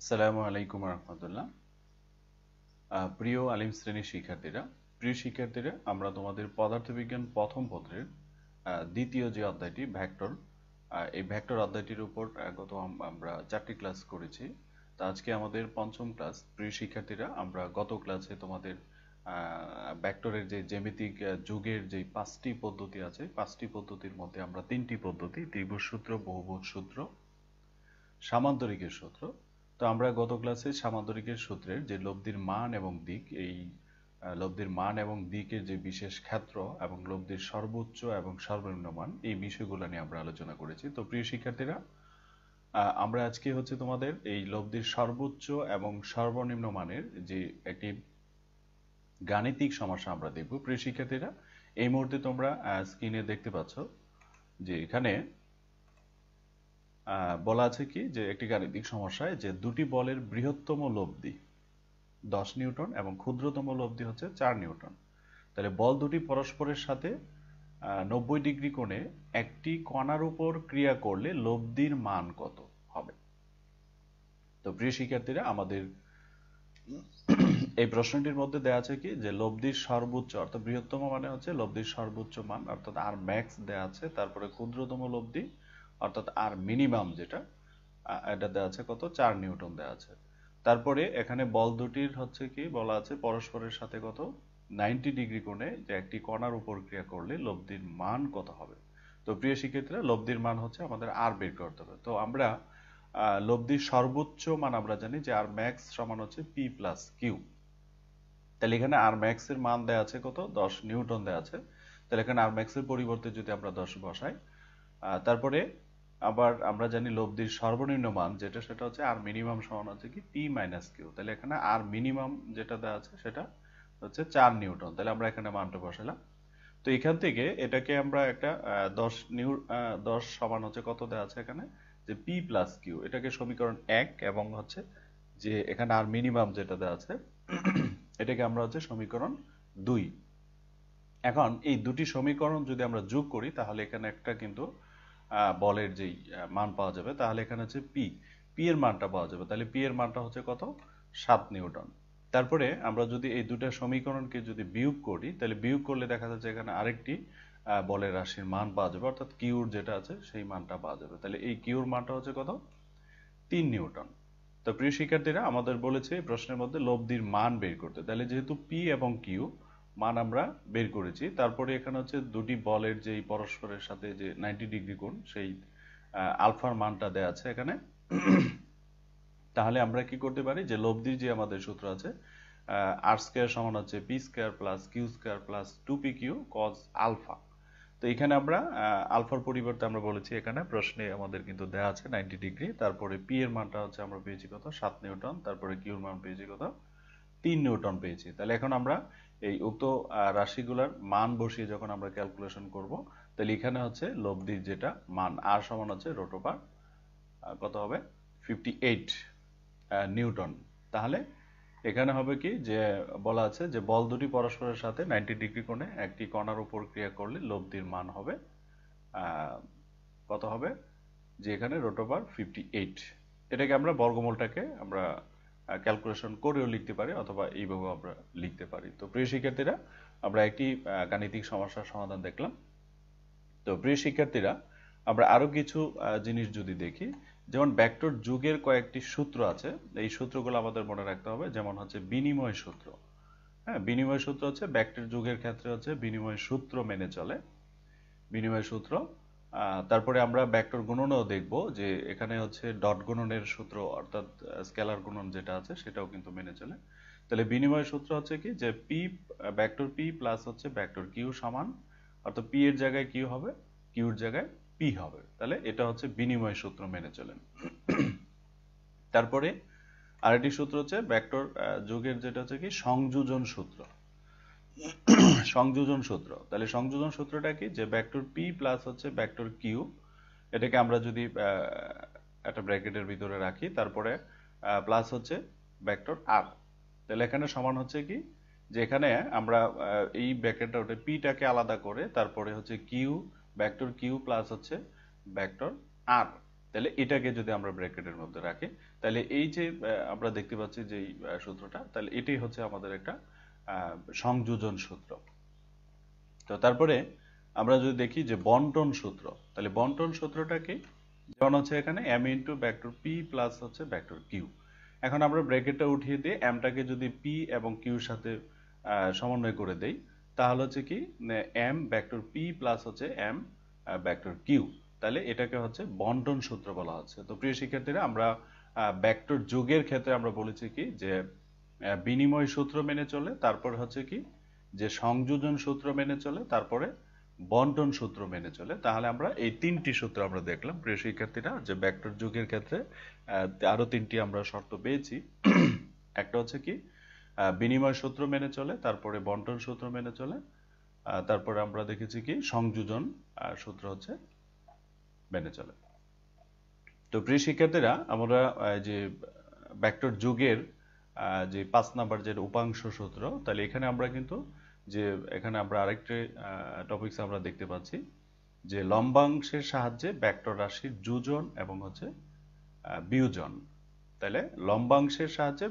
আসসালামু আলাইকুম রহমতুল্লাহ। প্রিয় আলিম শ্রেণীর শিক্ষার্থীরা, আমরা তোমাদের পদার্থবিজ্ঞান প্রথম পত্রের দ্বিতীয় যে অধ্যায়টি ভেক্টর, এই ভেক্টর অধ্যায়টির উপর আমরা 4টি ক্লাস করেছি। তো আজকে আমাদের পঞ্চম ক্লাস। প্রিয় শিক্ষার্থীরা, আমরা গত ক্লাসে তোমাদের ভেক্টরের যে জ্যামিতিক যুগের যে 5টি পদ্ধতি আছে, 5টি পদ্ধতির মধ্যে আমরা 3টি পদ্ধতি, ত্রিভুজ সূত্র, বহুভুজ সূত্র, সামান্তরিকের সূত্র। তো আমরা গত ক্লাসে সামান্তরিকের সূত্রের যে লব্ধির মান এবং দিক, এই লব্ধির মান এবং দিকের যে বিশেষ ক্ষেত্র এবং লব্ধির সর্বোচ্চ এবং সর্বনিম্ন মান, এই বিষয়গুলো নিয়ে আমরা আলোচনা করেছি। তো প্রিয় শিক্ষার্থীরা, আমরা আজকে হচ্ছে তোমাদের এই লব্ধির সর্বোচ্চ এবং সর্বনিম্ন মানের যে একটি গাণিতিক সমস্যা আমরা দেখব। প্রিয় শিক্ষার্থীরা, এই মুহূর্তে তোমরা স্ক্রিনে দেখতে পাচ্ছ যে এখানে বলা আছে কি, যে একটি গাণিতিক সমস্যায় যে দুটি বলের বৃহত্তম লব্ধি 10 নিউটন এবং ক্ষুদ্রতম লব্ধি হচ্ছে 4 নিউটন। তাহলে বল দুটি পরস্পরের সাথে 90 ডিগ্রি কোণে একটি কণার উপর ক্রিয়া করলে লব্ধির মান কত হবে? তো প্রিয় শিক্ষার্থীরা, আমাদের এই প্রশ্নটির মধ্যে দেওয়া আছে কি, যে লব্ধির সর্বোচ্চ অর্থাৎ বৃহত্তম মানে হচ্ছে লব্ধির সর্বোচ্চ মান অর্থাৎ আর ম্যাক্স দেওয়া আছে, তারপরে ক্ষুদ্রতম লব্ধি অর্থাৎ আর মিনিমাম যেটা, এটা দেওয়া আছে কত, 4 নিউটন দেওয়া আছে। তারপরে এখানে বল দুটির হচ্ছে কি বলা আছে, পরস্পরের সাথে কত 90 ডিগ্রি কোণে যে একটি কণার উপর ক্রিয়া করলে লব্ধির মান কত হবে। তো প্রিয় শিক্ষার্থীরা, লব্ধির মান হচ্ছে আমাদের আর বের করতে হবে। তো আমরা লব্ধির সর্বোচ্চ মান আমরা জানি যে আর ম্যাক্স সমান হচ্ছে পি প্লাস কিউ। তাহলে এখানে আর ম্যাক্স এর মান দেওয়া আছে কত, 10 নিউটন দেওয়া আছে। তাহলে এখানে আর ম্যাক্স এর পরিবর্তে যদি আমরা 10 বসাই, তারপরে আবার আমরা জানি লব্ধির সর্বনিম্ন মান যেটা, সেটা হচ্ছে আর মিনিমাম সমান হচ্ছে কি পি মাইনাস কিউ। তাহলে এখানে আর মিনিমাম যেটা দেওয়া আছে সেটা হচ্ছে 4 নিউটন। তাহলে আমরা এখানে মানটা বসালাম। তো এখান থেকে এটাকে আমরা একটা 10 সমান হচ্ছে কত দেওয়া আছে এখানে, যে পি প্লাস কিউ, এটাকে সমীকরণ 1, এবং হচ্ছে যে এখানে আর মিনিমাম যেটা দেওয়া আছে এটাকে আমরা হচ্ছে সমীকরণ 2। এখন এই দুটি সমীকরণ যদি আমরা যোগ করি তাহলে এখানে একটা কিন্তু বলের যেই মান পাওয়া যাবে। তাহলে এখানে হচ্ছে পি এর মানটা পাওয়া যাবে। তাহলে পি এর মানটা হচ্ছে কত, 7 নিউটন। তারপরে আমরা যদি এই দুটো সমীকরণকে যদি বিয়োগ করি, তাহলে বিয়োগ করলে দেখা যাচ্ছে এখানে আরেকটি বলের রাশির মান পাওয়া যাবে, অর্থাৎ কিউর যেটা আছে সেই মানটা পাওয়া যাবে। তাহলে এই কিউর মানটা হচ্ছে কত, 3 নিউটন। তো প্রিয় শিক্ষার্থীরা, আমাদের বলেছে এই প্রশ্নের মধ্যে লব্ধির মান বের করতে। তাহলে যেহেতু পি এবং কিউ মান আমরা বের করেছি, তারপরে এখানে হচ্ছে দুটি বলের যেই পরস্পরের সাথে যে 90 ডিগ্রি কোণ, সেই আলফার মানটা দেওয়া আছে এখানে। তাহলে আমরা কি করতে পারি, যে লব্ধির যে আমাদের সূত্র আছে, আর স্কয়ার সমান হচ্ছে P square plus Q square plus 2পি কিউ কজ আলফা। তো এখানে আমরা আলফার পরিবর্তে আমরা বলেছি, এখানে প্রশ্নে আমাদের কিন্তু দেওয়া আছে 90 ডিগ্রি, তারপরে পি এর মানটা হচ্ছে আমরা পেয়েছি কত, 7 নিউটন, তারপরে কিউর মান পেয়েছি কত, 3 নিউটন পেয়েছি। তাহলে এখন আমরা এই উক্ত রাশিগুলোর মান বসিয়ে যখন আমরা ক্যালকুলেশন করব, তাহলে এখানে হচ্ছে লব্ধির যেটা মান আর সমান হচ্ছে রুট ওভার কত হবে, 58 নিউটন। তাহলে এখানে হবে কি, যে বলা আছে যে বল দুটি পরস্পরের সাথে 90 ডিগ্রি কোণে একটি কণার উপর ক্রিয়া করলে লব্ধির মান হবে কত হবে, যে এখানে রুট ওভার 58। এটাকে আমরা বর্গমূলটাকে আমরা ক্যালকুলেশন করেও লিখতে পারি, অথবা এইভাবেও আমরা লিখতে পারি। তো প্রিয় শিক্ষার্থীরা, আমরা একটি গাণিতিক সমস্যার সমাধান দেখলাম। তো প্রিয় শিক্ষার্থীরা, আমরা আরো কিছু জিনিস যদি দেখি, যেমন ভেক্টর যুগের কয়েকটি সূত্র আছে, এই সূত্রগুলো আমাদের মনে রাখতে হবে। যেমন হচ্ছে বিনিময় সূত্র। হ্যাঁ, বিনিময় সূত্র হচ্ছে ভেক্টর যুগের ক্ষেত্রে হচ্ছে বিনিময় সূত্র মেনে চলে, বিনিময় সূত্র। তারপরে আমরা ভেক্টর গুণনও দেখব, যে এখানে হচ্ছে ডট গুণনের সূত্র, অর্থাৎ স্কেলার গুণন যেটা আছে সেটাও কিন্তু মেনে চলে। তাহলে বিনিময় সূত্র হচ্ছে কি, যে পি ভেক্টর পি প্লাস হচ্ছে ভেক্টর কিউ সমান, অর্থাৎ পি এর জায়গায় কিউ হবে, কিউর জায়গায় পি হবে। তাহলে এটা হচ্ছে বিনিময় সূত্র মেনে চলেন। তারপরে আরেকটি সূত্র হচ্ছে ভেক্টর যুগের, যেটা হচ্ছে কি সংযোজন সূত্র। সংযোজন সূত্র, তাহলে সংযোজন সূত্রটা কি, যে ভেক্টর পি প্লাস হচ্ছে ভেক্টর কিউ, এটাকে আমরা যদি একটা ব্র্যাকেটের ভিতরে রাখি, তারপরে প্লাস হচ্ছে ভেক্টর আর, তাহলে এখানে সমান হচ্ছে কি, যে এখানে আমরা এই ব্র্যাকেটটা ওটা পিটাকে আলাদা করে, তারপরে হচ্ছে কিউ ভেক্টর কিউ প্লাস হচ্ছে ভেক্টর আর, তাহলে এটাকে যদি আমরা ব্র্যাকেটের মধ্যে রাখি, তাহলে এই যে আমরা দেখতে পাচ্ছি যে সূত্রটা, তাহলে এটাই হচ্ছে আমাদের একটা সংযোজন সূত্র। তো তারপরে আমরা যদি দেখি যে বন্টন সূত্র, তাহলে বন্টন সূত্রটা কি? যেমন হচ্ছে এখানে m into vector p plus হচ্ছে ভেক্টর q। এখন আমরা ব্র্যাকেটটা উঠিয়ে দিয়ে mটাকে যদি p এবং q এর সাথে সমন্বয় করে দেই, তাহলে হচ্ছে কি m ভেক্টর p প্লাস হচ্ছে m ভেক্টর q। তাহলে এটাকে হচ্ছে বন্টন সূত্র বলা হচ্ছে। তো প্রিয় শিক্ষার্থীরা, আমরা ভেক্টর যোগের ক্ষেত্রে আমরা বলেছি কি যে বিনিময় সূত্র মেনে চলে, তারপর হচ্ছে কি যে সংযোজন সূত্র মেনে চলে, তারপরে বন্টন সূত্র মেনে চলে। তাহলে আমরা এই তিনটি সূত্র আমরা দেখলাম প্রিয় শিক্ষার্থীরা, যে ভেক্টর যোগের ক্ষেত্রে আরো তিনটি আমরা শর্ত পেয়েছি। একটা হচ্ছে কি বিনিময় সূত্র মেনে চলে, তারপরে বন্টন সূত্র মেনে চলে, তারপরে আমরা দেখেছি কি সংযোজন সূত্র হচ্ছে মেনে চলে। তো প্রিয় শিক্ষার্থীরা, আমরা যে ভেক্টর যোগের যে 5 নাম্বার যে উপাংশ সূত্র, তাহলে এখানে আমরা কিন্তু যে এখানে আমরা আরেকটি টপিকস আমরা দেখতে পাচ্ছি যে লম্বাংশের সাহায্যে ভেক্টর রাশির যোজন এবং হচ্ছে বিয়োজন। তাহলে লম্বাংশের সাহায্যে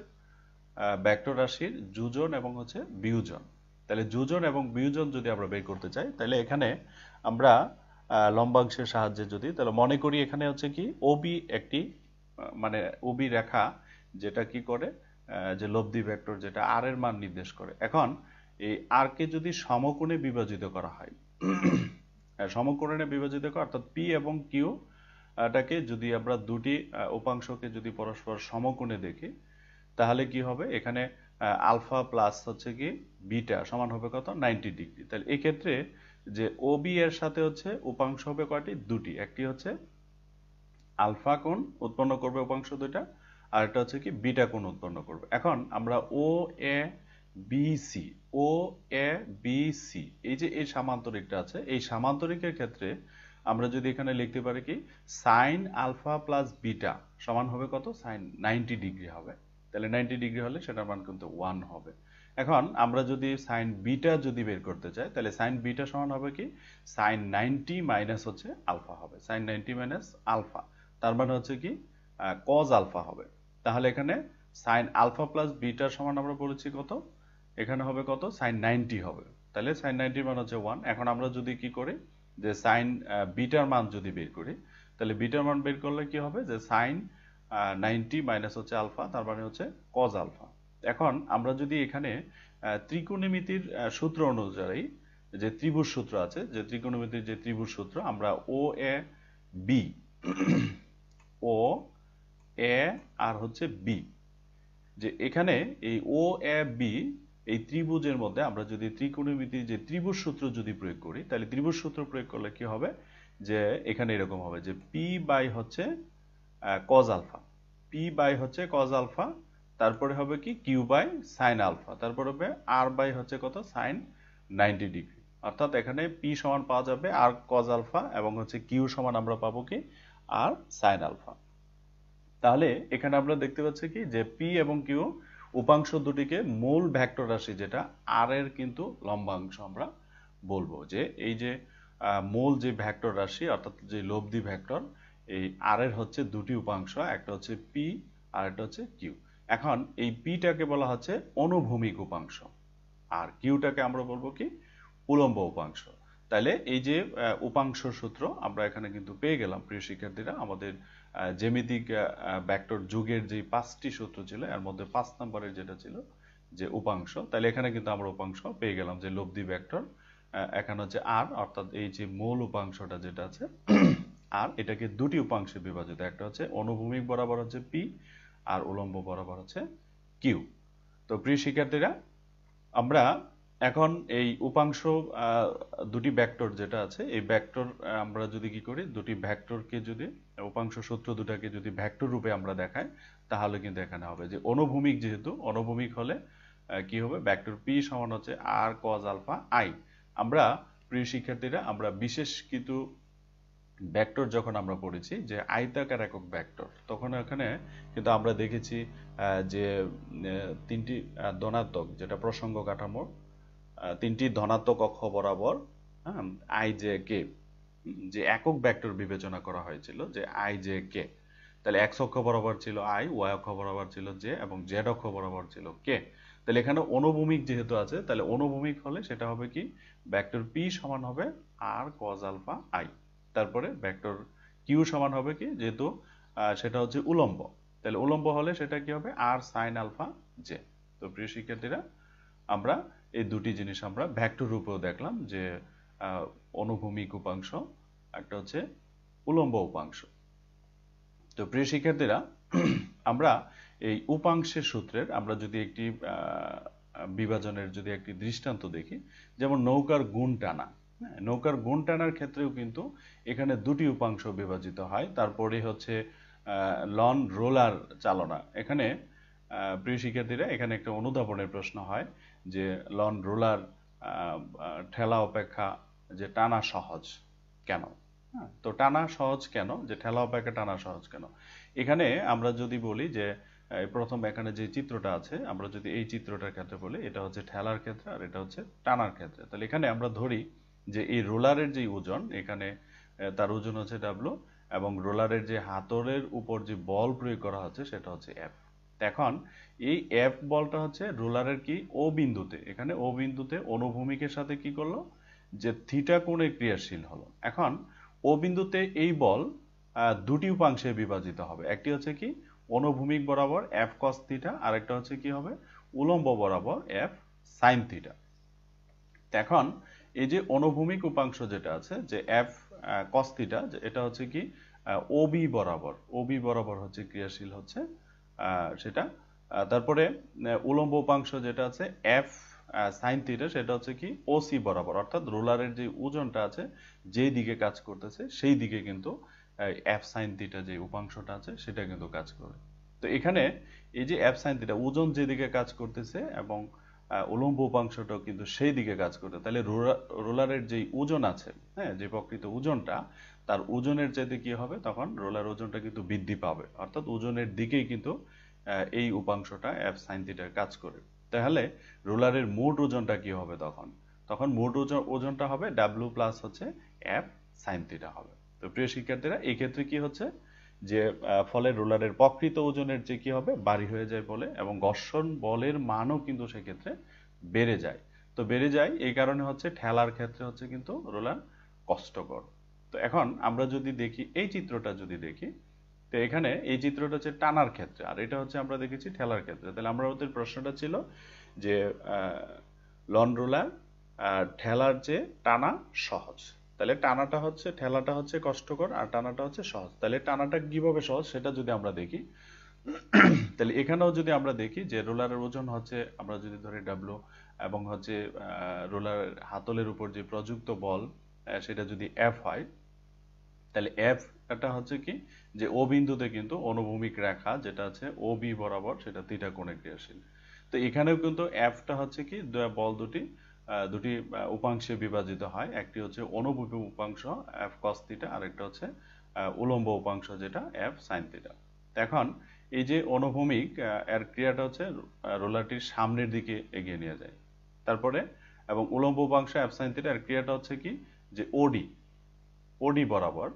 ভেক্টর রাশির যোজন এবং হচ্ছে বিয়োজন। তাহলে যোজন এবং বিয়োজন যদি আমরা বের করতে চাই, তাহলে এখানে আমরা লম্বাংশের সাহায্যে যদি, তাহলে মনে করি এখানে হচ্ছে কি ওবি একটি মানে ওবি রেখা, যেটা কি করে যে লব্ধি ভেক্টর যেটা আর এর মান নির্দেশ করে। এখন এই আর কে যদি সমকোণে বিভাজিত করা হয়, সমকোণে বিভাজিত করা অর্থাৎ পি এবং কিউ টাকে যদি আমরা দুটি উপাংশকে যদি পরস্পর সমকোণে দেখি, তাহলে কি হবে এখানে আলফা প্লাস হচ্ছে কি বিটা সমান হবে কত 90 ডিগ্রি। তাহলে এই ক্ষেত্রে যে ওবি এর সাথে হচ্ছে উপাংশ হবে কয়টি? দুটি। একটি হচ্ছে আলফা কোণ উৎপন্ন করবে উপাংশ দুইটা, আর একটা হচ্ছে কি বিটা কোণ উৎপন্ন করবে। এখন আমরা ও A B C, O A B C, এই যে এই সামান্তরিকটা আছে, এই সামান্তরিকের ক্ষেত্রে আমরা যদি এখানে লিখতে পারি কি সাইন আলফা প্লাস বিটা সমান হবে কত? সাইন 90 ডিগ্রি হবে। তাহলে 90 ডিগ্রি হলে সেটার মান কিন্তু 1 হবে। এখন আমরা যদি সাইন বিটা যদি বের করতে চাই, তাহলে সাইন বিটা সমান হবে কি সাইন 90 মাইনাস হচ্ছে আলফা হবে, সাইন 90 মাইনাস আলফা, তার মানে হচ্ছে কি কজ আলফা হবে। তাহলে এখানে সাইন আলফা প্লাস বিটা সমান আমরা বলেছি কত? এখানে হবে কত? সাইন 90 হবে। তাহলে সাইন 90 মান হচ্ছে 1। এখন আমরা যদি কি করি যে সাইন বিটার মান যদি বের করি, তাহলে বিটার মান বের করলে কি হবে যে সাইন 90 মাইনাস হচ্ছে আলফা, তার মানে হচ্ছে কজ আলফা। এখন আমরা যদি এখানে ত্রিকোণমিতির সূত্র অনুযায়ী যে ত্রিভুজ সূত্র আছে, যে ত্রিকোণমিতির যে ত্রিভুজ সূত্র, আমরা ও এ বি, ও এ আর হচ্ছে বি, যে এখানে এই ও এ বি এই ত্রিভুজের মধ্যে আমরা যদি ত্রিকোণমিতির যে ত্রিভুজ সূত্র যদি প্রয়োগ করি, তাহলে ত্রিভুজ সূত্র প্রয়োগ করলে কি হবে যে এখানে এরকম হবে যে পি বাই হচ্ছে কজ আলফা, পি বাই হচ্ছে কজ আলফা, তারপরে হবে কি কিউ বাই সাইন আলফা, তারপর হবে আর বাই হচ্ছে কত সাইন 90 ডিগ্রি। অর্থাৎ এখানে পি সমান পাওয়া যাবে আর কজ আলফা, এবং হচ্ছে কিউ সমান আমরা পাবো কি আর সাইন আলফা। তাহলে এখানে আমরা দেখতে পাচ্ছি কি যে পি এবং কিউ উপাংশ দুটিকে মূল ভেক্টর রাশি যেটা আর এর কিন্তু লম্বাংশ আমরা বলবো, যে এই যে মূল যে ভেক্টর রাশি অর্থাৎ যে লব্ধি ভেক্টর, এই আর এর হচ্ছে দুটি উপাংশ, একটা হচ্ছে পি আর একটা হচ্ছে কিউ। এখন এই পিটাকে বলা হচ্ছে অনুভূমিক উপাংশ, আর কিউটাকে আমরা বলবো কি উলম্ব উপাংশ। তাহলে এই যে উপাংশ সূত্র আমরা এখানে কিন্তু পেয়ে গেলাম প্রিয় শিক্ষার্থীরা। আমাদের জ্যামিতিক ভেক্টর যুগের যে 5টি সূত্র ছিল, এর মধ্যে 5 নম্বরের যেটা ছিল যে উপাংশ, তাহলে এখানে কিন্তু আমরা উপাংশ পেয়ে গেলাম যে লব্ধি ভেক্টর, এখানে হচ্ছে আর অর্থাৎ এই যে মূল উপাংশটা যেটা আছে আর, এটাকে দুটি উপাংশে বিভাজিত, একটা হচ্ছে অনুভূমিক বরাবর হচ্ছে পি আর উলম্ব বরাবর হচ্ছে কিউ। তো প্রিয় শিক্ষার্থীরা, আমরা এখন এই উপাংশ দুটি ভেক্টর যেটা আছে, এই ভেক্টর আমরা যদি কি করি দুটি ভেক্টরকে যদি উপাংশ সূত্র দুটাকে যদি ভেক্টর রূপে আমরা দেখাই, তাহলে কিন্তু এখানে হবে যে অনুভূমিক, যেহেতু অনুভূমিক হলে কি হবে ভেক্টর পি সমান হচ্ছে আর কজ আলফা আই। আমরা প্রিয় শিক্ষার্থীরা, আমরা বিশেষ কিছু ভেক্টর যখন আমরা পড়েছি যে আয়তাকার একক ভেক্টর, তখন এখানে কিন্তু আমরা দেখেছি যে তিনটি ধনাত্মক যেটা প্রসঙ্গ কাঠামো, তিনটি ধনাত্মক অক্ষ বরাবর আই জে কে, যে একক ভেক্টর বিবেচনা করা হয়েছিল যে আই জে কে। তাহলে এক্স অক্ষ বরাবর ছিল আই, ওয়াই অক্ষ বরাবর ছিল জে এবং জেড অক্ষ বরাবর ছিল কে। তাহলে এখানে অনুভূমিক যেহেতু আছে, তাহলে অনুভূমিক হলে সেটা হবে কি, ভেক্টর পি সমান হবে আর কজ আলফা আই। তারপরে ভেক্টর কিউ সমান হবে কি, যেহেতু সেটা হচ্ছে উলম্ব, তাহলে উলম্ব হলে সেটা কি হবে আর সাইন আলফা জে। তো প্রিয় শিক্ষার্থীরা, আমরা এই দুটি জিনিস আমরা ভেক্টর রূপেও দেখলাম, যে অনুভূমিক উপাংশ, একটা হচ্ছে উলম্ব উপাংশ। তো প্রিয় শিক্ষার্থীরা, আমরা এই উপাংশের সূত্রের আমরা যদি একটি বিভাজনের যদি একটি দৃষ্টান্ত দেখি, যেমন নৌকার গুণ টানা। নৌকার গুণ টানার ক্ষেত্রেও কিন্তু এখানে দুটি উপাংশ বিভাজিত হয়। তারপরে হচ্ছে লন রোলার চালনা। এখানে প্রিয় শিক্ষার্থীরা, এখানে একটা অনুধাবনের প্রশ্ন হয় যে লন রোলার ঠেলা অপেক্ষা যে টানা সহজ কেন? তো টানা সহজ কেন, যে ঠেলা অপেক্ষা টানা সহজ কেন? এখানে আমরা যদি বলি যে প্রথম এখানে যে চিত্রটা আছে, আমরা যদি এই চিত্রটার ক্ষেত্রে বলি, এটা হচ্ছে ঠেলার ক্ষেত্রে আর এটা হচ্ছে টানার ক্ষেত্রে। তাহলে এখানে আমরা ধরি যে এই রোলারের যে ওজন, এখানে তার ওজন হচ্ছে ডাব্লু, এবং রোলারের যে হাতলের উপর যে বল প্রয়োগ করা হচ্ছে সেটা হচ্ছে এফ। এখন এই এফ বলটা হচ্ছে রোলারের কি ও বিন্দুতে, এখানে ও বিন্দুতে অনুভূমিকের সাথে কি করলো, যে থিটা কোণে ক্রিয়াশীল হলো। এখন ও বিন্দুতে এই বল দুটি উপাংশে বিভাজিত হবে, একটি হচ্ছে কি অনুভূমিক বরাবর এফ কস থিটা, আর একটা হচ্ছে কি হবে উলম্ব বরাবর এফ সাইন থিটা। এখন এই যে অনুভূমিক উপাংশ যেটা আছে, যে এফ কস থিটা, এটা হচ্ছে কি ওবি বরাবর, ওবি বরাবর হচ্ছে ক্রিয়াশীল হচ্ছে সেটা। তারপরে উলম্ব উপাংশ যেটা আছে এফ সাইন থিটা, সেটা হচ্ছে কি ওসি বরাবর, অর্থাৎ রোলারের যে ওজনটা আছে যেই দিকে কাজ করতেছে সেই দিকে কিন্তু এফ সাইন থিটা যে উপাংশটা আছে সেটা কিন্তু কাজ করে। তো এখানে এই যে এফ সাইন থিটা, ওজন যেদিকে কাজ করতেছে এবং উলম্ব উপাংশটাও কিন্তু সেই দিকে কাজ করতে, তাহলে রোলারের যে ওজন আছে, হ্যাঁ, যে প্রকৃত ওজনটা, তার ওজনের চাইতে কি হবে, তখন রোলার ওজনটা কিন্তু বৃদ্ধি পাবে, অর্থাৎ ওজনের দিকেই কিন্তু এই উপাংশটা এফ সাইন থিটা কাজ করে। তাহলে রোলারের মোট ওজনটা কি হবে তখন, তখন মোট ওজনটা হবে ডাব্লু প্লাস হচ্ছে এফ সাইন থিটা হবে। তো প্রিয় শিক্ষার্থীরা, এই ক্ষেত্রে কি হচ্ছে, যে ফলে রোলারের প্রকৃত ওজনের যে কি হবে ভারী হয়ে যায় বলে, এবং ঘর্ষণ বলের মানও কিন্তু সেক্ষেত্রে বেড়ে যায়। তো বেড়ে যায় এই কারণে হচ্ছে ঠেলার ক্ষেত্রে হচ্ছে কিন্তু রোলার কষ্টকর। তো এখন আমরা যদি দেখি এই চিত্রটা যদি দেখি, তো এখানে এই চিত্রটা হচ্ছে টানার ক্ষেত্রে, আর এটা হচ্ছে আমরা দেখেছি ঠেলার ক্ষেত্রে। তাহলে আমরা ওদের প্রশ্নটা ছিল যে লন রোলার ঠেলার চেয়ে টানা সহজ। তাহলে টানাটা হচ্ছে, ঠেলাটা হচ্ছে কষ্টকর আর টানাটা হচ্ছে সহজ। তাহলে টানাটা কিভাবে সহজ সেটা যদি আমরা দেখি, তাহলে এখানেও যদি আমরা দেখি যে রোলারের ওজন হচ্ছে, আমরা যদি ধরি ডাব্লু, এবং হচ্ছে রোলার হাতলের উপর যে প্রযুক্ত বল সেটা যদি এফ হয়, তাহলে এফ এটা হচ্ছে কি, যে ও বিন্দুতে কিন্তু অনুভূমিক রেখা যেটা আছে ও বি বরাবর, সেটা থিটা কোণে ক্রিয়াশীল। তো এখানেও কিন্তু এফটা হচ্ছে কি, বল দুটি দুটি উপাংশে বিভাজিত হয়, একটি হচ্ছে অনুভূমিক উপাংশ এফ কস থিটা, আর একটা হচ্ছে উলম্ব উপাংশ যেটা এফ সাইন থিটা। এখন এই যে অনুভূমিক এর ক্রিয়াটা হচ্ছে রোলারটির সামনের দিকে এগিয়ে নিয়ে যায়। তারপরে এবং উলম্ব উপাংশ এফ সাইন থিটা এর ক্রিয়াটা হচ্ছে কি, যে ওডি, ওডি বরাবর,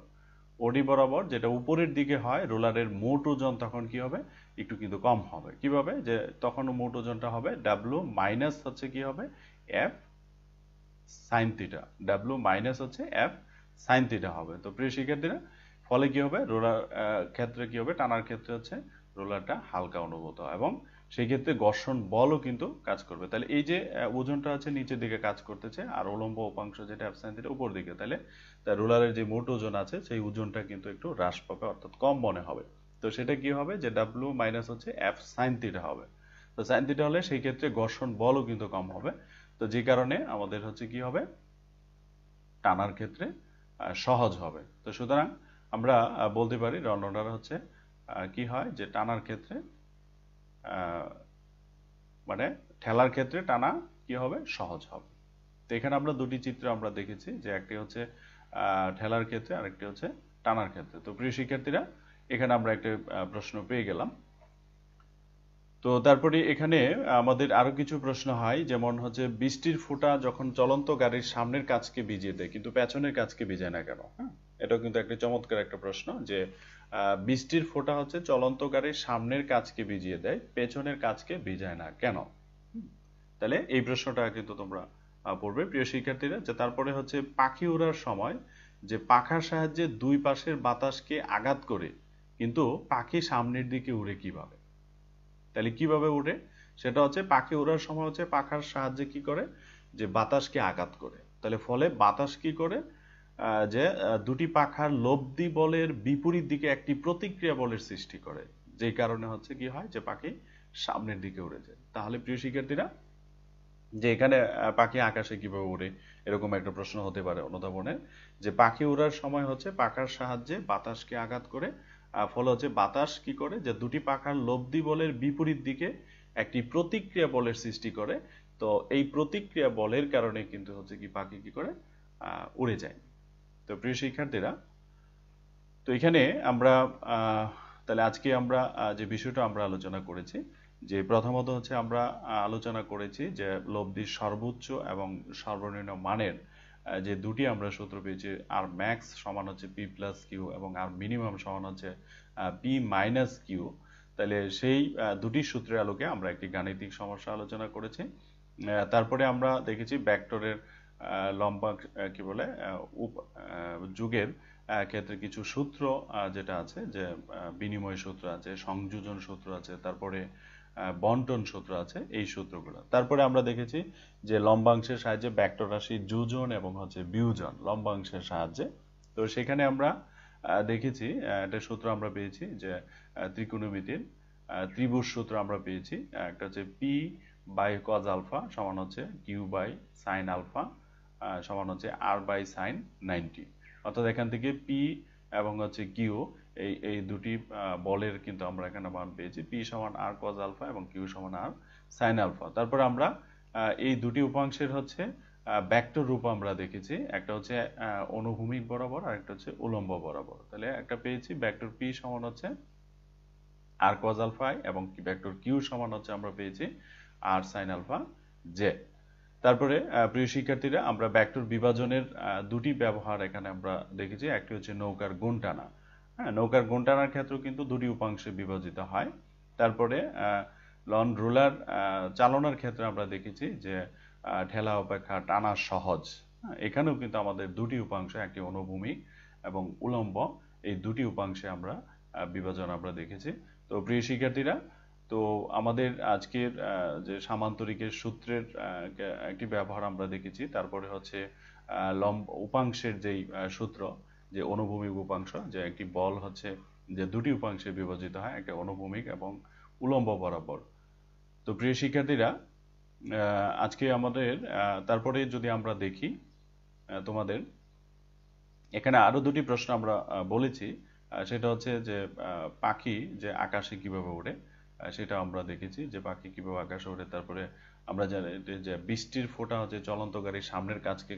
ওডি বরাবর যেটা উপরের দিকে হয়, রোলারের মোট ওজন তখন কি হবে, একটু কিন্তু কম হবে। কিভাবে, যে তখন মোট ওজনটা হবে ডাব্লু মাইনাস হচ্ছে কি হবে F sine theta, W minus হচ্ছে এফ সাইন থিটা হবে। তো প্রিয় শিক্ষার্থীরা, ফলে কি হবে, রোলার ক্ষেত্রে কি হবে, টানার ক্ষেত্রে হচ্ছে রোলারটা হালকা অনুভূত হয়, এবং সেই ক্ষেত্রে ঘর্ষণ বলও কিন্তু কাজ করবে। তাহলে এই যে ওজনটা আছে নিচের দিকে কাজ করতেছে, আর উলম্ব উপাংশ যেটা এফ সাইন থিটা উপর দিকে, তাহলে রোলারের যে মোট ওজন আছে সেই ওজনটা কিন্তু একটু হ্রাস পাবে, অর্থাৎ কম মনে হবে। তো সেটা কি হবে, যে ডাব্লু মাইনাস হচ্ছে এফ সাইন থিটা হবে। তো সাইন থিটা হলে সেই ক্ষেত্রে ঘর্ষণ বলও কিন্তু কম হবে। তো যে কারণে আমাদের হচ্ছে কি হবে, টানার ক্ষেত্রে সহজ হবে। তো সুতরাং আমরা বলতে পারি রনডার হচ্ছে কি হয়, যে টানার ক্ষেত্রে মানে ঠেলার ক্ষেত্রে টানা কি হবে, সহজ হবে। তো এখানে আমরা দুটি চিত্র আমরা দেখেছি, যে একটি হচ্ছে ঠেলার ক্ষেত্রে আর একটি হচ্ছে টানার ক্ষেত্রে। তো প্রিয় শিক্ষার্থীরা, এখানে আমরা একটা প্রশ্ন পেয়ে গেলাম। তো তারপরে এখানে আমাদের আরো কিছু প্রশ্ন হয়, যেমন হচ্ছে বৃষ্টির ফোঁটা যখন চলন্ত গাড়ির সামনের কাঁচকে ভিজিয়ে দেয় কিন্তু পেছনের কাঁচকে ভিজায় না কেন? হ্যাঁ, এটাও কিন্তু একটা চমৎকার একটা প্রশ্ন যে বৃষ্টির ফোঁটা হচ্ছে চলন্ত গাড়ির সামনের কাঁচকে ভিজিয়ে দেয়, পেছনের কাঁচকে ভিজায় না কেন? তাহলে এই প্রশ্নটা কিন্তু তোমরা পড়বে প্রিয় শিক্ষার্থীরা। যে তারপরে হচ্ছে পাখি ওড়ার সময় যে পাখার সাহায্যে দুই পাশের বাতাসকে আঘাত করে কিন্তু পাখি সামনের দিকে উড়ে কিভাবে? তাহলে কিভাবে উড়ে? সেটা হচ্ছে পাখি ওড়ার সময় হচ্ছে পাখার সাহায্যে কি করে, যে বাতাসকে আঘাত করে। তাহলে ফলে বাতাস কি করে, যে দুটি পাখার লব্ধি বলের বিপরীত দিকে একটি প্রতিক্রিয়া বলের সৃষ্টি করে, যেই কারণে হচ্ছে কি হয় যে পাখি সামনের দিকে উড়ে যায়। তাহলে প্রিয় শিক্ষার্থীরা, যে এখানে পাখি আকাশে কিভাবে উড়ে, এরকম একটা প্রশ্ন হতে পারে অনুধাবনের, যে পাখি উড়ার সময় হচ্ছে পাখার সাহায্যে বাতাসকে আঘাত করে, ফলে হচ্ছে বাতাস কি করে, যে দুটি পাখার লব্ধি বলের বিপরীত দিকে একটি প্রতিক্রিয়া বলের সৃষ্টি করে। তো এই প্রতিক্রিয়া বলের কারণে কিন্তু হচ্ছে কি পাখি কি করে, উড়ে যায়। তো প্রিয় শিক্ষার্থীরা, তো এখানে আমরা তাহলে আজকে আমরা যে বিষয়টা আমরা আলোচনা করেছি, যে প্রথমত হচ্ছে আমরা আলোচনা করেছি যে লব্ধির সর্বোচ্চ এবং সর্বনিম্ন মানের যে দুটি আমরা সূত্র পেয়েছি, আর ম্যাক্স সমান হচ্ছে পি প্লাস কিউ এবং আর মিনিমাম সমান হচ্ছে পি মাইনাস কিউ। তাহলে সেই দুটি সূত্রের আলোকে আমরা একটি গাণিতিক সমস্যা আলোচনা করেছি। তারপরে আমরা দেখেছি ভেক্টরের লম্বা কি বলে যুগের ক্ষেত্রে কিছু সূত্র যেটা আছে, যে বিনিময় সূত্র আছে, সংযোজন সূত্র আছে, তারপরে বন্টন সূত্র আছে, এই সূত্রগুলো। তারপরে আমরা দেখেছি যে লম্বাংশের সাহায্যে ভেক্টর রাশি যোজন এবং হচ্ছে বিয়োজন লম্বাংশের সাহায্যে। তো সেখানে আমরা দেখেছি একটা সূত্র আমরা পেয়েছি, যে ত্রিকোণমিতির ত্রিভুজ সূত্র আমরা পেয়েছি। একটা হচ্ছে পি বাই কজ আলফা সমান হচ্ছে কিউ বাই সাইন আলফা সমান হচ্ছে আর বাই সাইন 90। অর্থাৎ এখান থেকে পি এবং হচ্ছে কিউ এই এই দুটি বলের কিন্তু আমরা এখানে মান পেয়েছি, পি সমান আর কজ আলফা এবং কিউ সমান আর সাইন আলফা। তারপর আমরা এই দুটি উপাংশের হচ্ছে ভেক্টর রূপ আমরা দেখেছি, একটা হচ্ছে অনুভূমিক বরাবর আর একটা হচ্ছে উলম্ব বরাবর। তাহলে একটা পেয়েছি ভেক্টর পি সমান হচ্ছে আর কজ আলফা এবং ভেক্টর কিউ সমান হচ্ছে আমরা পেয়েছি আর সাইন আলফা জে। তারপরে প্রিয় শিক্ষার্থীরা, আমরা ভেক্টর বিভাজনের দুটি ব্যবহার এখানে আমরা দেখেছি। একটি হচ্ছে নৌকার গুণ টানা। হ্যাঁ, নৌকার গুণ টানার ক্ষেত্রে কিন্তু দুটি উপাংশে বিভাজিত হয়। তারপরে লন রুলার চালনার ক্ষেত্রে আমরা দেখেছি যে ঠেলা অপেক্ষা টানা সহজ। এখানেও কিন্তু আমাদের দুটি উপাংশ, একটি অনুভূমিক এবং উলম্ব, এই দুটি উপাংশে আমরা বিভাজন আমরা দেখেছি। তো প্রিয় শিক্ষার্থীরা, তো আমাদের আজকের যে সামান্তরিকের সূত্রের একটি ব্যবহার আমরা দেখেছি। তারপরে হচ্ছে উপাংশের যেই সূত্র, যে অনুভূমিক উপাংশ, যে একটি বল হচ্ছে যে দুটি উপাংশে বিভাজিত হয়, একটা অনুভূমিক এবং উলম্ব বরাবর। তো প্রিয় শিক্ষার্থীরা, আজকে আমাদের তারপরে যদি আমরা দেখি, তোমাদের এখানে আরো দুটি প্রশ্ন আমরা বলেছি। সেটা হচ্ছে যে পাখি যে আকাশে কিভাবে ওড়ে, সেটা আমরা দেখেছি যে পাখি কিভাবে আকাশে ওড়ে। তারপরে আমরা জানি যে বৃষ্টির ফোঁটা হচ্ছে চলন্ত গাড়ির সামনের কাঁচকে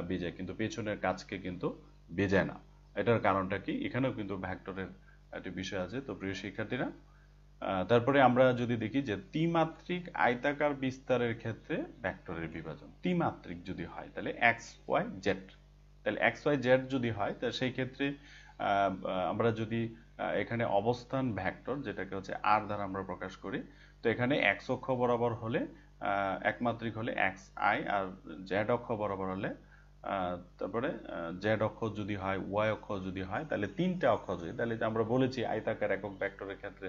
ভিজায় কিন্তু পেছনের কাঁচকে কিন্তু ভিজায় না। এটার কারণটা কি? এখানেও কিন্তু ভেক্টরের একটি বিষয় আছে। তো প্রিয় শিক্ষার্থীরা, তারপরে আমরা যদি দেখি যে ত্রিমাত্রিক আয়তাকার বিস্তারের ক্ষেত্রে ভেক্টরের বিভাজন ত্রিমাত্রিক যদি হয়, তাহলে এক্স ওয়াই জেড, তাহলে এক্স ওয়াই জেড যদি হয়, তাহলে সেই ক্ষেত্রে আমরা যদি এখানে অবস্থান ভেক্টর, যেটাকে হচ্ছে আর দ্বারা আমরা প্রকাশ করি, তো এখানে এক্স অক্ষ বরাবর হলে একমাত্রিক হলে এক্স আই, আর জেড অক্ষ বরাবর হলে তারপরে জেড অক্ষ যদি হয়, ওয়াই অক্ষ যদি হয়, তাহলে তিনটা অক্ষ যদি, তাহলে আমরা বলেছি আয়তাকার একক ভেক্টরের ক্ষেত্রে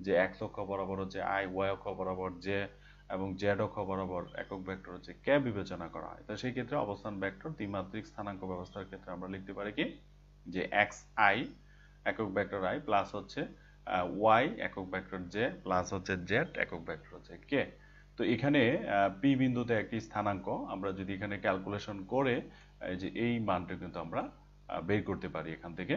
যে এক্স অক্ষ বরাবর হচ্ছে আই, ওয়াই অক্ষ বরাবর জে এবং জেড অক্ষ বরাবর একক ভেক্টর হচ্ছে কে বিবেচনা করা হয়। তো সেই ক্ষেত্রে অবস্থান ভেক্টর ত্রিমাত্রিক স্থানাঙ্ক ব্যবস্থার ক্ষেত্রে আমরা লিখতে পারি কি, যে এক্স আই একক ভেক্টর আই প্লাস হচ্ছে ওয়াই একক ভেক্টর জে প্লাস হচ্ছে জেড একক ভেক্টর হচ্ছে কে। তো এখানে পি বিন্দুতে একটি স্থানাঙ্ক আমরা যদি এখানে ক্যালকুলেশন করে যে এই মানটা কিন্তু আমরা বের করতে পারি এখান থেকে।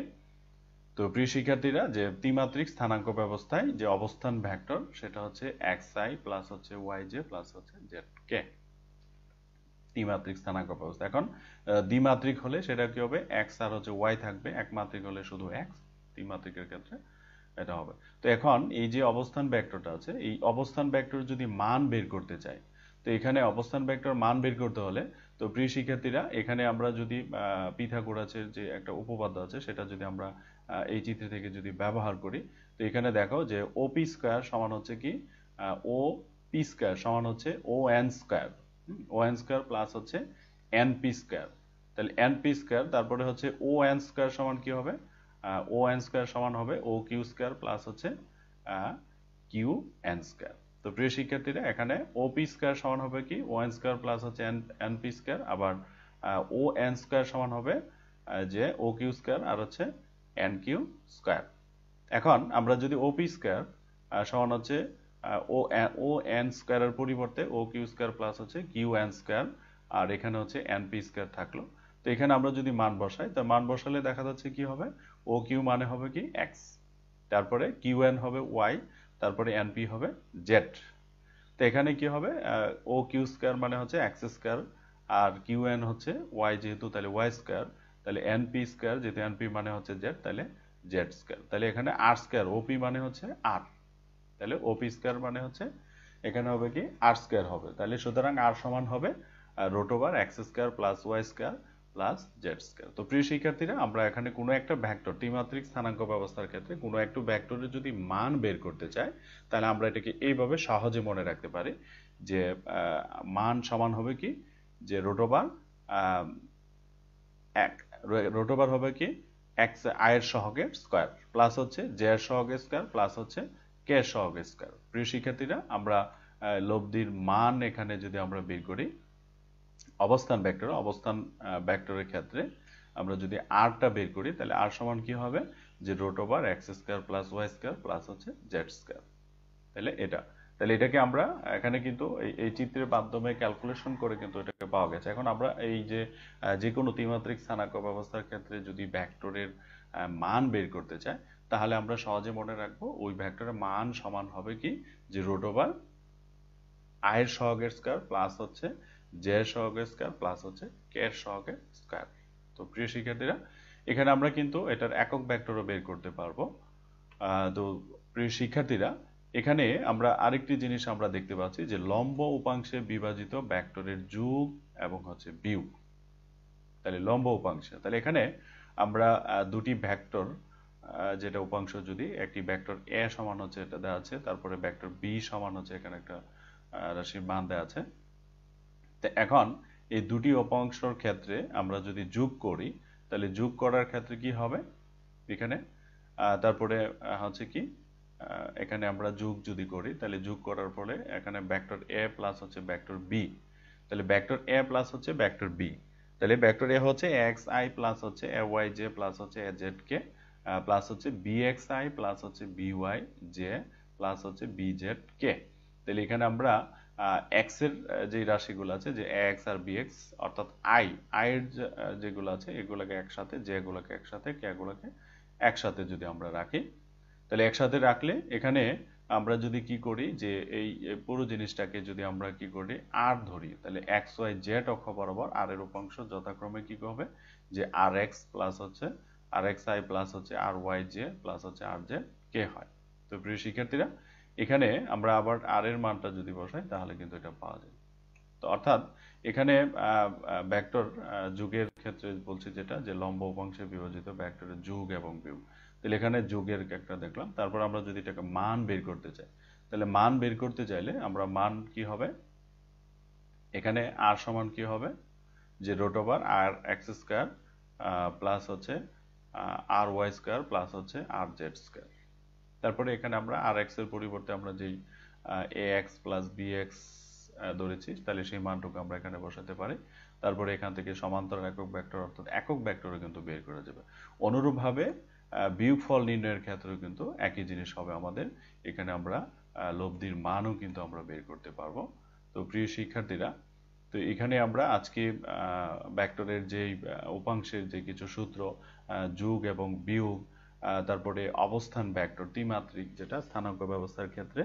তো প্রিয় শিক্ষার্থীরা, যে ত্রিমাত্রিক স্থানাঙ্ক ব্যবস্থায় যে অবস্থান ভেক্টর, সেটা হচ্ছে এক্স আই প্লাস হচ্ছে ওয়াই জে প্লাস হচ্ছে জেড কে, ত্রিমাত্রিক স্থানাঙ্ক ব্যবস্থা। এখন দ্বিমাত্রিক হলে সেটা কি হবে, এক্স আর হচ্ছে ওয়াই থাকবে, একমাত্রিক হলে শুধু এক্স ত্রিমাত্রিকের ক্ষেত্রে। এটা হবে। তো এখন এই যে অবস্থান ভেক্টরটা আছে, এই অবস্থান ভেক্টর যদি মান বের করতে চাই, তো এখানে অবস্থান ভেক্টর মান বের করতে হলে, তো প্রিয় শিক্ষার্থীরা এখানে আমরা যদি পিথাগোরাসের যে একটা উপপাদ্য আছে সেটা যদি আমরা এই চিত্র থেকে যদি ব্যবহার করি, তো এখানে দেখো যে ও পি স্কোয়ার সমান হচ্ছে কি, ও পি স্কোয়ার সমান হচ্ছে O N square, O N square plus হচ্ছে এন পি স্কোয়ার। তাহলে এন পি স্কোয়ার তারপরে হচ্ছে ও এন স্কোয়ার সমান কি হবে, ও এন স্কোয়ার সমান হবে ও কিউ স্কোয়ার প্লাস হচ্ছে কিউ এন স্কোয়ার। তো প্রিয় শিক্ষার্থীরা এখানে ও পি স্কোয়ার সমান হবে কি ও এন স্কোয়ার প্লাস হচ্ছে এন পি স্কোয়ার, আবার ও এন স্কোয়ার সমান হবে যে ও কিউ স্কোয়ার আর হচ্ছে এন কিউ স্কোয়ার। এখন আমরা যদি ও পি স্কোয়ার সমান হচ্ছে ও এন স্কোয়ারের পরিবর্তে ও কিউ স্কোয়ার প্লাস হচ্ছে কিউ এন স্কোয়ার, আর এখানে হচ্ছে এন পি স্কোয়ার থাকলো। তো এখানে আমরা যদি মান বসাই, তো মান বসালে দেখা যাচ্ছে কি হবে, ও কিউ মানে হবে কি এক্স, তারপরে কিউ এন হবে ওয়াই, তারপরে এন পি হবে জেড। তো এখানে কি হবে, ও কিউ স্কোয়ার মানে হচ্ছে এক্স স্কোয়ার, আর কিউ এন হচ্ছে ওয়াই যেহেতু তাহলে ওয়াই স্কোয়ার, তাহলে এন পি স্কোয়ার যেহেতু এন পি মানে হচ্ছে জেড তাহলে জেড স্কোয়ার। তাহলে এখানে আর স্কোয়ার, ওপি মানে হচ্ছে আর, তাহলে ওপি স্কোয়ার মানে হচ্ছে এখানে হবে কি আর স্কোয়ার হবে। তাহলে সুতরাং আর সমান হবে root over x square plus y square plus z square. তো প্রিয় শিক্ষার্থীরা আমরা এখানে কোনো একটা ভেক্টর ত্রিমাত্রিক স্থানাঙ্ক ব্যবস্থার ক্ষেত্রে কোনো একটা ভেক্টরের যদি মান বের করতে চাই, তাহলে আমরা এটাকে এইভাবে সহজে মনে রাখতে পারি যে মান সমান হবে কি, যে রুট ওভার এক, রুট ওভার হবে কি এক্স আয়ের সহগের স্কোয়ার প্লাস হচ্ছে জে এর সহগের স্কোয়ার প্লাস হচ্ছে কে এর সহগের স্কোয়ার। প্রিয় শিক্ষার্থীরা আমরা লব্ধির মান এখানে যদি আমরা বের করি, অবস্থান ভেক্টরের ক্ষেত্রে আমরা যদি আরটা বের করি, তাহলে আর সমান কি হবে, যে root over x square plus y square plus হচ্ছে জেড স্কোয়ার। তাহলে এটাকে আমরা এখানে কিন্তু এই চিত্রের মাধ্যমে ক্যালকুলেশন করে কিন্তু এটাকে পাওয়া গেছে। এখন আমরা এই যে কোনো ত্রিমাত্রিক স্থানাঙ্ক ব্যবস্থার ক্ষেত্রে যদি ভেক্টরের মান বের করতে চাই, তাহলে আমরা সহজে মনে রাখবো ওই ভেক্টরের মান সমান হবে কি, যে রুট ওভার আয়ের সহগের স্কোয়ার প্লাস হচ্ছে জে এর সহগের স্কোয়ার প্লাস হচ্ছে কে এর সহগের স্কোয়ার। তো প্রিয় শিক্ষার্থীরা এখানে আমরা কিন্তু এটার একক ভেক্টরও বের করতে পারবো। তো প্রিয় শিক্ষার্থীরা এখানে আমরা আরেকটি জিনিস আমরা দেখতে পাচ্ছি যে লম্ব উপাংশে বিভাজিত ভেক্টরের যোগ এবং হচ্ছে বিয়োগ। তাহলে লম্ব উপাংশে, তাহলে এখানে আমরা দুটি ভেক্টর, যেটা উপাংশ যদি একটি ভেক্টর এ সমান হচ্ছে এটা দেওয়া আছে, তারপরে ভেক্টর বি সমান হচ্ছে এখানে একটা রাশির মান দেওয়া আছে। তো এখন এই দুটি উপাংশের ক্ষেত্রে আমরা যদি যোগ করি, তাহলে যোগ করার ক্ষেত্রে কি হবে এখানে, তারপরে হচ্ছে কি এখানে আমরা যোগ যদি করি, তাহলে যোগ করার ফলে এখানে ভেক্টর এ প্লাস হচ্ছে ভেক্টর বি, তাহলে ভেক্টর এ প্লাস হচ্ছে ভেক্টর বি, তাহলে ভেক্টর এ হচ্ছে এক্স আই প্লাস হচ্ছে এ ওয়াই জে প্লাস হচ্ছে এ জেড কে প্লাস হচ্ছে বি এক্স আই প্লাস হচ্ছে বি ওয়াই জে প্লাস হচ্ছে বি জেড কে। তাহলে এখানে আমরা এক্স এর যে রাশিগুলো আছে, যে এক্স আর বি এক্স, অর্থাৎ আই এর যেগুলো আছে এগুলোকে একসাথে, জে গুলোকে একসাথে, কে গুলোকে একসাথে যদি আমরা রাখি, তাহলে একসাথে রাখলে এখানে আমরা যদি কি করি, যে এই পুরো জিনিসটাকে যদি আমরা কি করি আর ধরি, তাহলে এক্স ওয়াই জেড অক্ষ বরাবর আর এর উপাংশ যথাক্রমে কি হবে, যে আর এক্স প্লাস হচ্ছে আর এক্স আই প্লাস হচ্ছে আর ওয়াই জে প্লাস হচ্ছে আর জে কে হয়। তো প্রিয় শিক্ষার্থীরা এখানে আমরা আবার আর এর মানটা যদি বসাই, তাহলে কিন্তু এটা পাওয়া যায়। তো অর্থাৎ এখানে ভেক্টর যুগের ক্ষেত্রে বলছি যেটা, যে লম্ব উপাংশে বিভাজিত ভেক্টরের যোগ এবং বিয়োগ। তাহলে এখানে যোগের একটা দেখলাম, তারপর আমরা যদি এটাকে মান বের করতে চাই, তাহলে মান বের করতে চাইলে আমরা মান কি হবে, এখানে আর সমান কি হবে, যে রুট ওভার আর এক্স স্কোয়ার প্লাস হচ্ছে আর ওয়াই স্কোয়ার প্লাস হচ্ছে আর জেড স্কোয়ার। তারপরে এখানে আমরা আর এক্স এর পরিবর্তে আমরা যেই এ এক্স প্লাস বি এক্স ধরেছি, তাহলে সেই মানটুকু আমরা এখানে বসাতে পারি। তারপরে এখান থেকে সমান্তরাল একক ভেক্টর অর্থাৎ একক ভেক্টরও কিন্তু বের করা যাবে। অনুরূপভাবে বিয়োগফল নির্ণয়ের ক্ষেত্রেও কিন্তু একই জিনিস হবে আমাদের, এখানে আমরা লব্ধির মানও কিন্তু আমরা বের করতে পারবো। তো প্রিয় শিক্ষার্থীরা, তো এখানে আমরা আজকে ভেক্টরের যে উপাংশের যে কিছু সূত্র, যোগ এবং বিয়োগ, তারপরে অবস্থান ভেক্টর ত্রিমাত্রিক যেটা স্থানাঙ্ক ব্যবস্থার ক্ষেত্রে,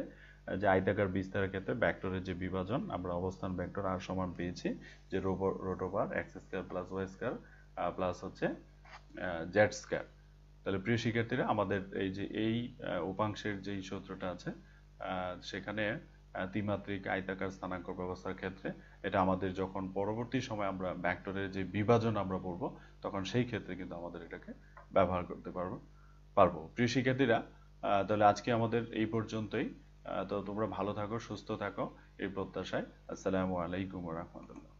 যে আয়তাকার বিস্তারের ক্ষেত্রে ভেক্টরের যে বিভাজন, আমরা অবস্থান ভেক্টর আর সমান পেয়েছি যে root over x square plus y square plus হচ্ছে জেড স্কয়ার। তাহলে প্রিয় শিক্ষার্থীরা, আমাদের এই যে উপাংশের যেই সূত্রটা আছে, সেখানে ত্রিমাত্রিক আয়তাকার স্থানাঙ্ক ব্যবস্থার ক্ষেত্রে এটা আমাদের যখন পরবর্তী সময় আমরা ভেক্টরের যে বিভাজন আমরা পড়বো, তখন সেই ক্ষেত্রে কিন্তু আমাদের এটাকে ব্যবহার করতে পারবো। প্রিয় শিক্ষার্থীরা, তাহলে আজকে আমাদের এই পর্যন্তই। তো তোমরা ভালো থাকো, সুস্থ থাকো, এই প্রত্যাশায়। আসসালামু আলাইকুম ওয়া রাহমাতুল্লাহ।